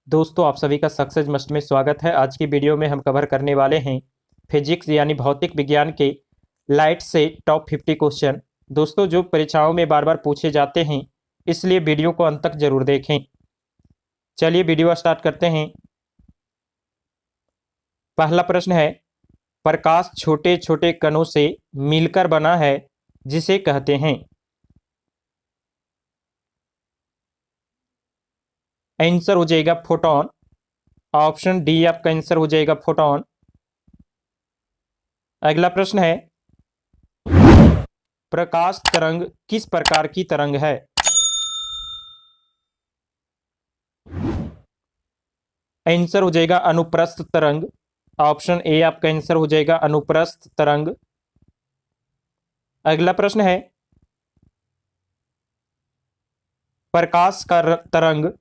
दोस्तों आप सभी का सक्सेस मस्ट में स्वागत है। आज की वीडियो में हम कवर करने वाले हैं फिजिक्स यानी भौतिक विज्ञान के लाइट से टॉप 50 क्वेश्चन। दोस्तों जो परीक्षाओं में बार बार पूछे जाते हैं, इसलिए वीडियो को अंत तक जरूर देखें। चलिए वीडियो स्टार्ट करते हैं। पहला प्रश्न है, प्रकाश छोटे छोटे कणों से मिलकर बना है जिसे कहते हैं। आंसर हो जाएगा फोटोन। ऑप्शन डी आपका आंसर हो जाएगा फोटोन। अगला प्रश्न है, प्रकाश तरंग किस प्रकार की तरंग है। आंसर हो जाएगा अनुप्रस्थ तरंग। ऑप्शन ए आपका आंसर हो जाएगा अनुप्रस्थ तरंग। अगला प्रश्न है, प्रकाश का तरंग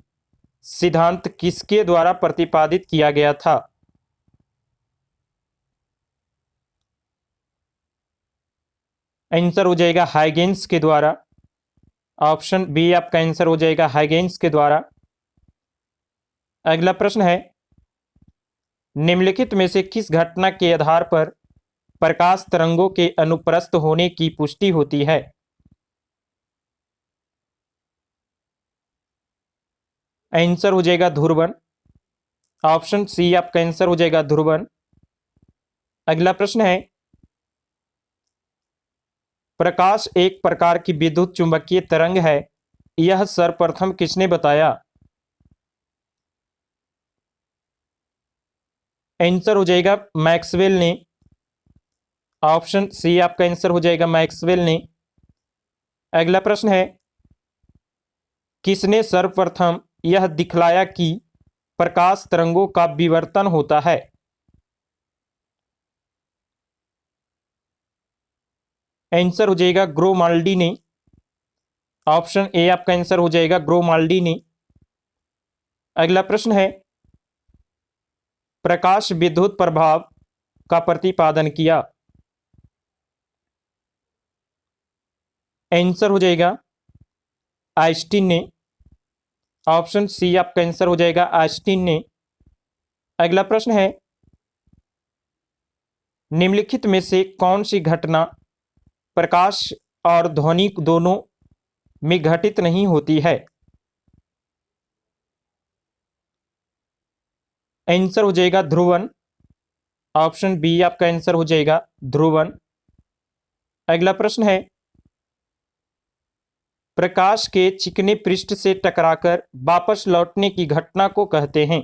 सिद्धांत किसके द्वारा प्रतिपादित किया गया था। आंसर हो जाएगा हाइगेंस के द्वारा। ऑप्शन बी आपका आंसर हो जाएगा हाइगेंस के द्वारा। अगला प्रश्न है, निम्नलिखित में से किस घटना के आधार पर प्रकाश तरंगों के अनुप्रस्थ होने की पुष्टि होती है। आंसर हो जाएगा ध्रुवण। ऑप्शन सी आपका आंसर हो जाएगा ध्रुवण। अगला प्रश्न है, प्रकाश एक प्रकार की विद्युत चुंबकीय तरंग है, यह सर्वप्रथम किसने बताया। आंसर हो जाएगा मैक्सवेल ने। ऑप्शन सी आपका आंसर हो जाएगा मैक्सवेल ने। अगला प्रश्न है, किसने सर्वप्रथम यह दिखलाया कि प्रकाश तरंगों का विवर्तन होता है। आंसर हो जाएगा ग्रोमाल्डी ने। ऑप्शन ए आपका आंसर हो जाएगा ग्रोमाल्डी ने। अगला प्रश्न है, प्रकाश विद्युत प्रभाव का प्रतिपादन किया। आंसर हो जाएगा आइंस्टीन ने। ऑप्शन सी आपका आंसर हो जाएगा आइंस्टीन ने। अगला प्रश्न है, निम्नलिखित में से कौन सी घटना प्रकाश और ध्वनि दोनों में घटित नहीं होती है। आंसर हो जाएगा ध्रुवण। ऑप्शन बी आपका आंसर हो जाएगा ध्रुवण। अगला प्रश्न है, प्रकाश के चिकने पृष्ठ से टकराकर वापस लौटने की घटना को कहते हैं।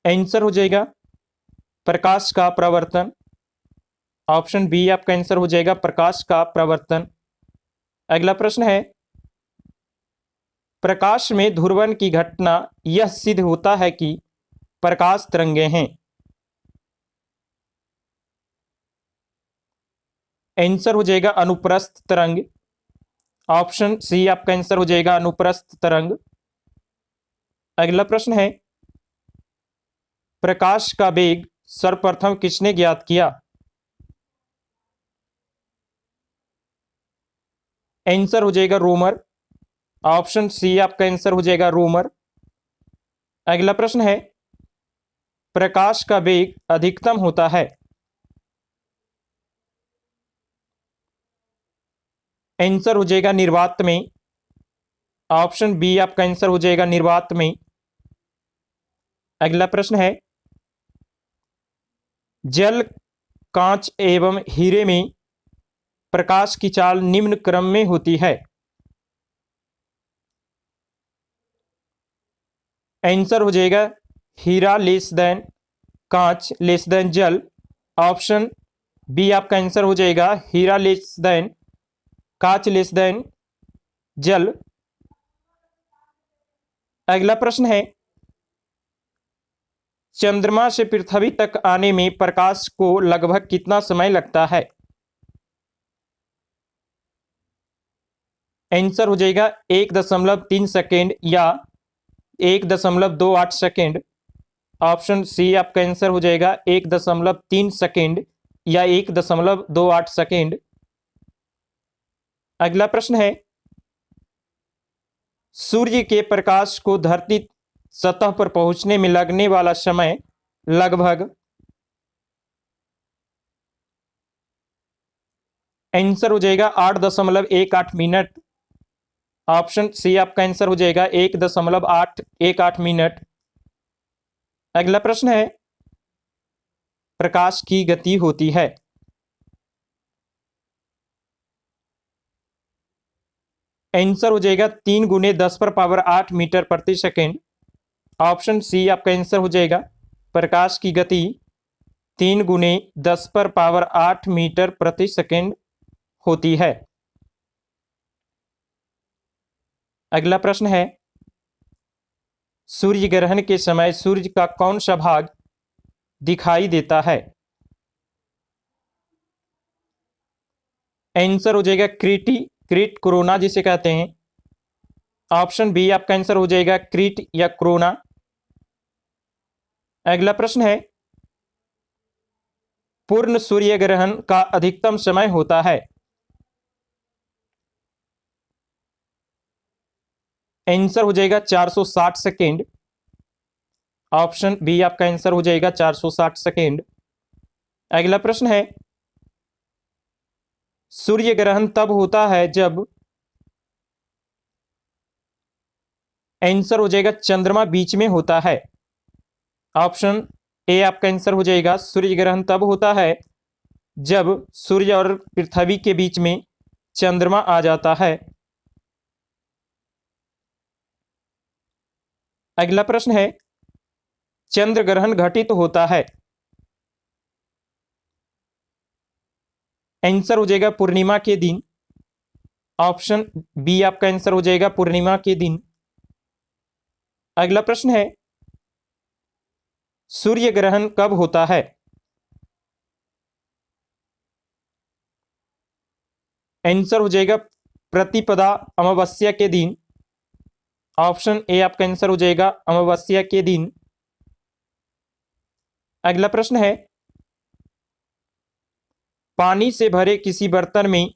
आंसर हो जाएगा प्रकाश का प्रवर्तन। ऑप्शन बी आपका आंसर हो जाएगा प्रकाश का प्रवर्तन। अगला प्रश्न है, प्रकाश में ध्रुवण की घटना यह सिद्ध होता है कि प्रकाश तरंगे हैं। आंसर हो जाएगा अनुप्रस्थ तरंग। ऑप्शन सी आपका आंसर हो जाएगा अनुप्रस्थ तरंग। अगला प्रश्न है, प्रकाश का वेग सर्वप्रथम किसने ज्ञात किया। आंसर हो जाएगा रोमर। ऑप्शन सी आपका आंसर हो जाएगा रोमर। अगला प्रश्न है, प्रकाश का वेग अधिकतम होता है। आंसर हो जाएगा निर्वात में। ऑप्शन बी आपका आंसर हो जाएगा निर्वात में। अगला प्रश्न है, जल, कांच एवं हीरे में प्रकाश की चाल निम्न क्रम में होती है। आंसर हो जाएगा हीरा लेस देन कांच लेस देन जल। ऑप्शन बी आपका आंसर हो जाएगा हीरा लेस देन कांच लेस देन जल। अगला प्रश्न है, चंद्रमा से पृथ्वी तक आने में प्रकाश को लगभग कितना समय लगता है। आंसर हो जाएगा 1.3 सेकेंड या 1.28 सेकेंड। ऑप्शन सी आपका आंसर हो जाएगा 1.3 सेकेंड या 1.28 सेकेंड। अगला प्रश्न है, सूर्य के प्रकाश को धरती सतह पर पहुंचने में लगने वाला समय लगभग, आंसर हो जाएगा 8.18 मिनट। ऑप्शन सी आपका आंसर हो जाएगा 1.818 मिनट। अगला प्रश्न है, प्रकाश की गति होती है। आंसर हो जाएगा 3 × 10⁻8 मीटर प्रति सेकेंड। ऑप्शन सी आपका आंसर हो जाएगा प्रकाश की गति 3 × 10⁻8 मीटर प्रति सेकेंड होती है। अगला प्रश्न है, सूर्य ग्रहण के समय सूर्य का कौन सा भाग दिखाई देता है? आंसर हो जाएगा क्रीट कोरोना जिसे कहते हैं। ऑप्शन बी आपका आंसर हो जाएगा क्रीट या कोरोना। अगला प्रश्न है, पूर्ण सूर्य ग्रहण का अधिकतम समय होता है। आंसर हो जाएगा 460 सेकेंड। ऑप्शन बी आपका आंसर हो जाएगा 460 सेकेंड। अगला प्रश्न है, सूर्य ग्रहण तब होता है जब, आंसर हो जाएगा चंद्रमा बीच में होता है। ऑप्शन ए आपका आंसर हो जाएगा सूर्य ग्रहण तब होता है जब सूर्य और पृथ्वी के बीच में चंद्रमा आ जाता है। अगला प्रश्न है, चंद्र ग्रहण घटित होता है। आंसर हो जाएगा पूर्णिमा के दिन। ऑप्शन बी आपका आंसर हो जाएगा पूर्णिमा के दिन। अगला प्रश्न है, सूर्य ग्रहण कब होता है? आंसर हो जाएगा प्रतिपदा अमावस्या के दिन। ऑप्शन ए आपका आंसर हो जाएगा अमावस्या के दिन। अगला प्रश्न है, पानी से भरे किसी बर्तन में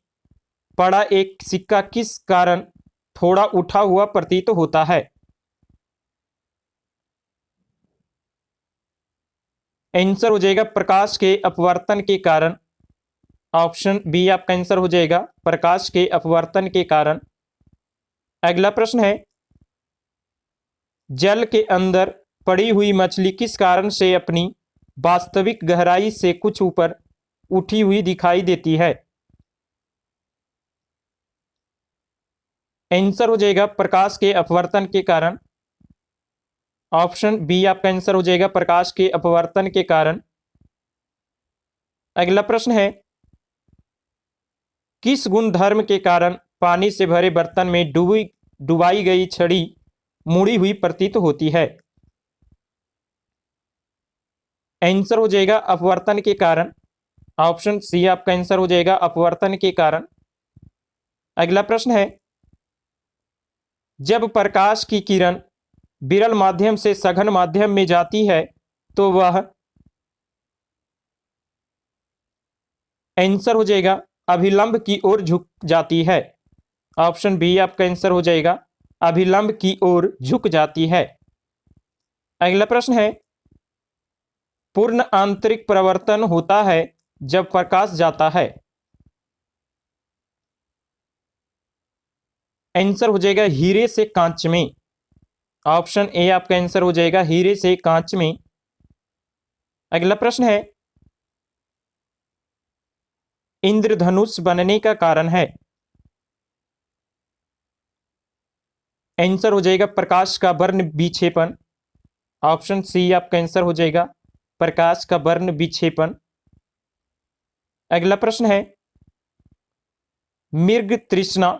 पड़ा एक सिक्का किस कारण थोड़ा उठा हुआ प्रतीत होता है? आंसर हो जाएगा प्रकाश के अपवर्तन के कारण। ऑप्शन बी आपका आंसर हो जाएगा प्रकाश के अपवर्तन के कारण। अगला प्रश्न है, जल के अंदर पड़ी हुई मछली किस कारण से अपनी वास्तविक गहराई से कुछ ऊपर उठी हुई दिखाई देती है? आंसर हो जाएगा प्रकाश के अपवर्तन के कारण। ऑप्शन बी आपका आंसर हो जाएगा प्रकाश के अपवर्तन के कारण। अगला प्रश्न है, किस गुणधर्म के कारण पानी से भरे बर्तन में डुबाई गई छड़ी मुड़ी हुई प्रतीत होती है? आंसर हो जाएगा अपवर्तन के कारण। ऑप्शन सी आपका आंसर हो जाएगा अपवर्तन के कारण। अगला प्रश्न है, जब प्रकाश की किरण विरल माध्यम से सघन माध्यम में जाती है तो वह, आंसर हो जाएगा अभिलंब की ओर झुक जाती है। ऑप्शन बी आपका आंसर हो जाएगा अभिलंब की ओर झुक जाती है। अगला प्रश्न है, पूर्ण आंतरिक परावर्तन होता है जब प्रकाश जाता है। आंसर हो जाएगा हीरे से कांच में। ऑप्शन ए आपका आंसर हो जाएगा हीरे से कांच में। अगला प्रश्न है, इंद्रधनुष बनने का कारण है। आंसर हो जाएगा प्रकाश का वर्ण विक्षेपण। ऑप्शन सी आपका आंसर हो जाएगा प्रकाश का वर्ण विक्षेपण। अगला प्रश्न है, मृग तृष्णा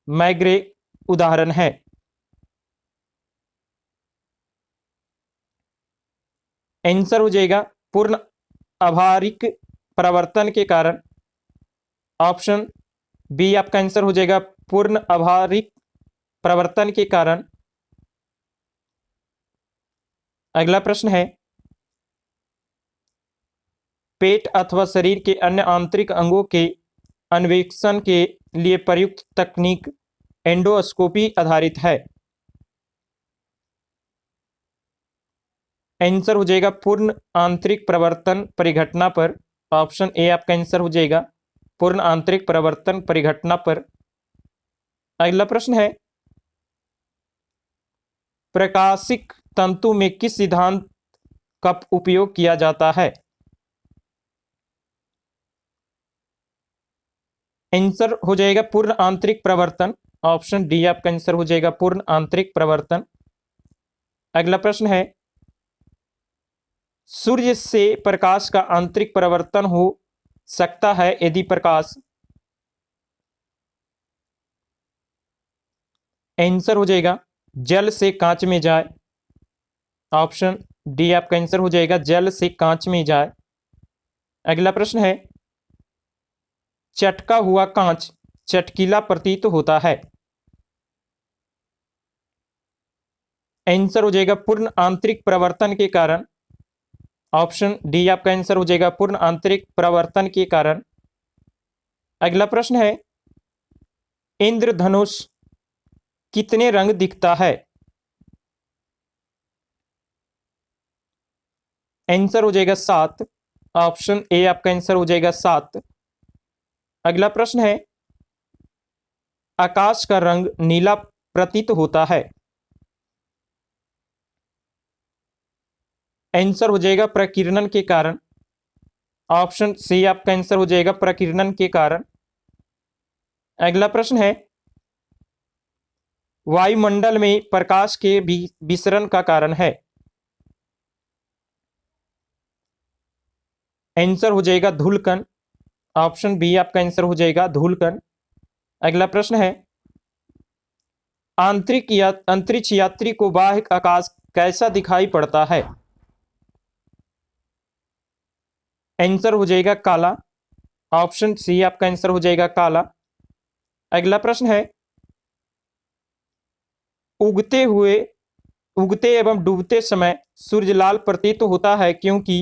मैग्रे उदाहरण है। आंसर हो जाएगा पूर्ण आभारिक परावर्तन के कारण। ऑप्शन बी आपका आंसर हो जाएगा पूर्ण आभारिक परावर्तन के कारण। अगला प्रश्न है, पेट अथवा शरीर के अन्य आंतरिक अंगों के अन्वेषण के लिए प्रयुक्त तकनीक एंडोस्कोपी आधारित है? आंसर हो जाएगा पूर्ण आंतरिक प्रवर्तन परिघटना पर। ऑप्शन ए आपका आंसर हो जाएगा पूर्ण आंतरिक प्रवर्तन परिघटना पर। अगला प्रश्न है, प्रकाशिक तंतु में किस सिद्धांत का उपयोग किया जाता है? आंसर हो जाएगा पूर्ण आंतरिक प्रवर्तन। ऑप्शन डी आपका आंसर हो जाएगा पूर्ण आंतरिक प्रवर्तन। अगला प्रश्न है, सूर्य से प्रकाश का आंतरिक प्रवर्तन हो सकता है यदि प्रकाश। आंसर हो जाएगा जल से कांच में जाए। ऑप्शन डी आपका आंसर हो जाएगा जल से कांच में जाए। अगला प्रश्न है, चटका हुआ कांच चटकीला प्रतीत होता है। आंसर हो जाएगा पूर्ण आंतरिक प्रवर्तन के कारण। ऑप्शन डी आपका आंसर हो जाएगा पूर्ण आंतरिक प्रवर्तन के कारण। अगला प्रश्न है, इंद्रधनुष कितने रंग दिखता है? आंसर हो जाएगा 7। ऑप्शन ए आपका आंसर हो जाएगा 7। अगला प्रश्न है, आकाश का रंग नीला प्रतीत होता है। आंसर हो जाएगा प्रकीर्णन के कारण। ऑप्शन सी आपका आंसर हो जाएगा प्रकीर्णन के कारण। अगला प्रश्न है, वायुमंडल में प्रकाश के विसरण का कारण है। आंसर हो जाएगा धूलकण। ऑप्शन बी आपका आंसर हो जाएगा धूलकण। अगला प्रश्न है, अंतरिक्ष यात्री को बाह्य आकाश कैसा दिखाई पड़ता है? आंसर हो जाएगा काला। ऑप्शन सी आपका आंसर हो जाएगा काला। अगला प्रश्न है, उगते एवं डूबते समय सूर्य लाल प्रतीत होता है क्योंकि।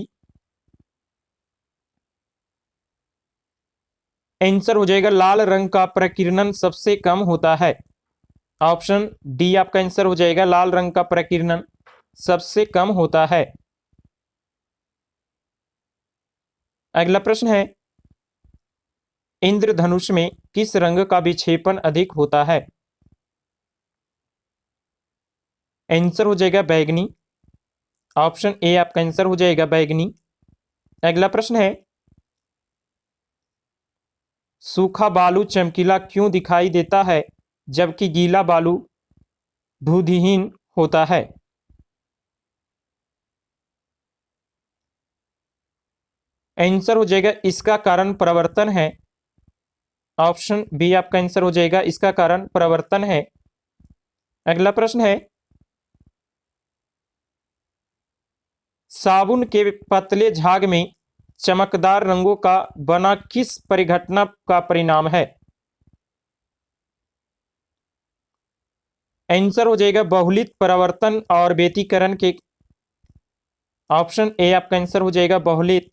आंसर हो जाएगा लाल रंग का प्रकीर्णन सबसे कम होता है। ऑप्शन डी आपका आंसर हो जाएगा लाल रंग का प्रकीर्णन सबसे कम होता है। अगला प्रश्न है, इंद्रधनुष में किस रंग का विक्षेपण अधिक होता है? आंसर हो जाएगा बैगनी। ऑप्शन ए आपका आंसर हो जाएगा बैगनी। अगला प्रश्न है, सूखा बालू चमकीला क्यों दिखाई देता है जबकि गीला बालू धूलिहीन होता है? आंसर हो जाएगा इसका कारण प्रवर्तन है। ऑप्शन बी आपका आंसर हो जाएगा इसका कारण प्रवर्तन है। अगला प्रश्न है, साबुन के पतले झाग में चमकदार रंगों का बना किस परिघटना का परिणाम है? आंसर हो जाएगा बहुलित परावर्तन और व्यतिकरण के। ऑप्शन ए आपका आंसर हो जाएगा बहुलित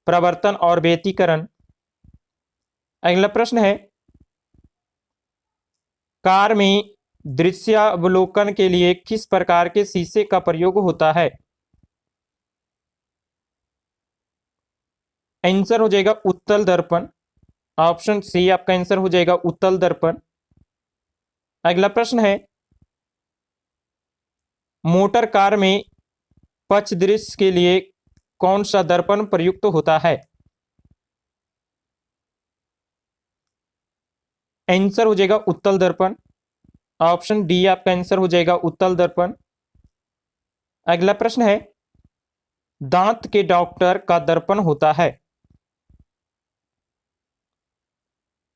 परावर्तन और व्यतिकरण। अगला प्रश्न है, कार में दृश्यावलोकन के लिए किस प्रकार के शीशे का प्रयोग होता है? आंसर हो जाएगा उत्तल दर्पण। ऑप्शन सी आपका आंसर हो जाएगा उत्तल दर्पण। अगला प्रश्न है, मोटर कार में पक्ष दृश्य के लिए कौन सा दर्पण प्रयुक्त होता है? आंसर हो जाएगा उत्तल दर्पण। ऑप्शन डी आपका आंसर हो जाएगा उत्तल दर्पण। अगला प्रश्न है, दांत के डॉक्टर का दर्पण होता है।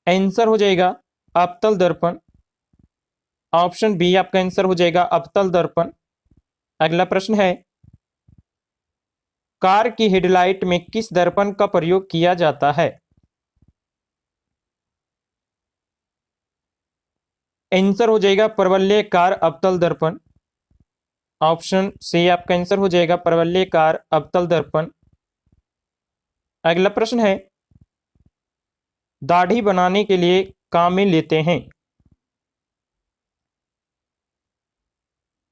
आंसर हो जाएगा अवतल दर्पण। ऑप्शन बी आपका आंसर हो जाएगा अवतल दर्पण। अगला प्रश्न है, कार की हेडलाइट में किस दर्पण का प्रयोग किया जाता है? आंसर हो जाएगा परवलयकार अवतल दर्पण। ऑप्शन सी आपका आंसर हो जाएगा परवलयकार अवतल दर्पण। अगला प्रश्न है, दाढ़ी बनाने के लिए काम में लेते हैं।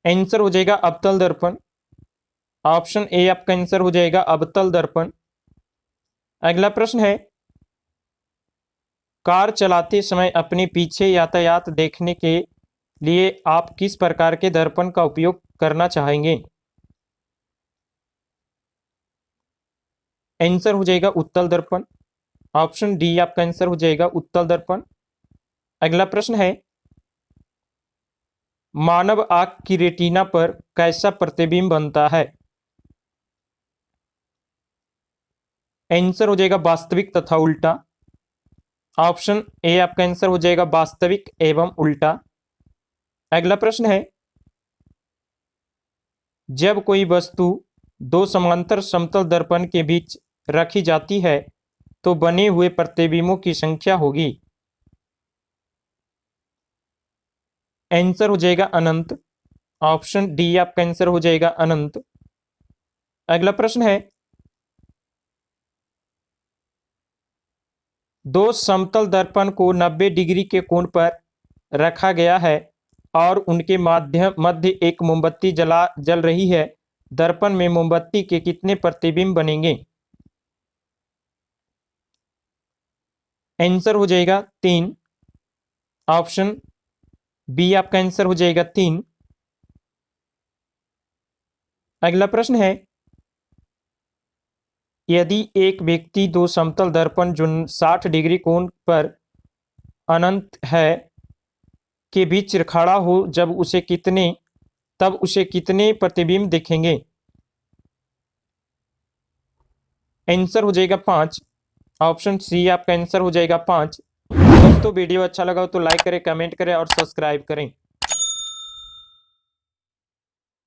आंसर हो जाएगा अवतल दर्पण। ऑप्शन ए आपका आंसर हो जाएगा अवतल दर्पण। अगला प्रश्न है, कार चलाते समय अपने पीछे यातायात देखने के लिए आप किस प्रकार के दर्पण का उपयोग करना चाहेंगे? आंसर हो जाएगा उत्तल दर्पण। ऑप्शन डी आपका आंसर हो जाएगा उत्तल दर्पण। अगला प्रश्न है, मानव आंख की रेटिना पर कैसा प्रतिबिंब बनता है? आंसर हो जाएगा वास्तविक तथा उल्टा। ऑप्शन ए आपका आंसर हो जाएगा वास्तविक एवं उल्टा। अगला प्रश्न है, जब कोई वस्तु दो समांतर समतल दर्पण के बीच रखी जाती है तो बने हुए प्रतिबिंबों की संख्या होगी? आंसर हो जाएगा अनंत। ऑप्शन डी आपका आंसर हो जाएगा अनंत। अगला प्रश्न है, दो समतल दर्पण को 90 डिग्री के कोण पर रखा गया है और उनके मध्य एक मोमबत्ती जल रही है। दर्पण में मोमबत्ती के कितने प्रतिबिंब बनेंगे? आंसर हो जाएगा 3। ऑप्शन बी आपका आंसर हो जाएगा 3। अगला प्रश्न है, यदि एक व्यक्ति दो समतल दर्पण जो 60 डिग्री कोण पर अनंत है के बीच खड़ा हो तब उसे कितने प्रतिबिंब दिखेंगे? आंसर हो जाएगा 5। ऑप्शन सी आपका आंसर हो जाएगा 5। दोस्तों वीडियो अच्छा लगा हो तो लाइक करें, कमेंट करें और सब्सक्राइब करें।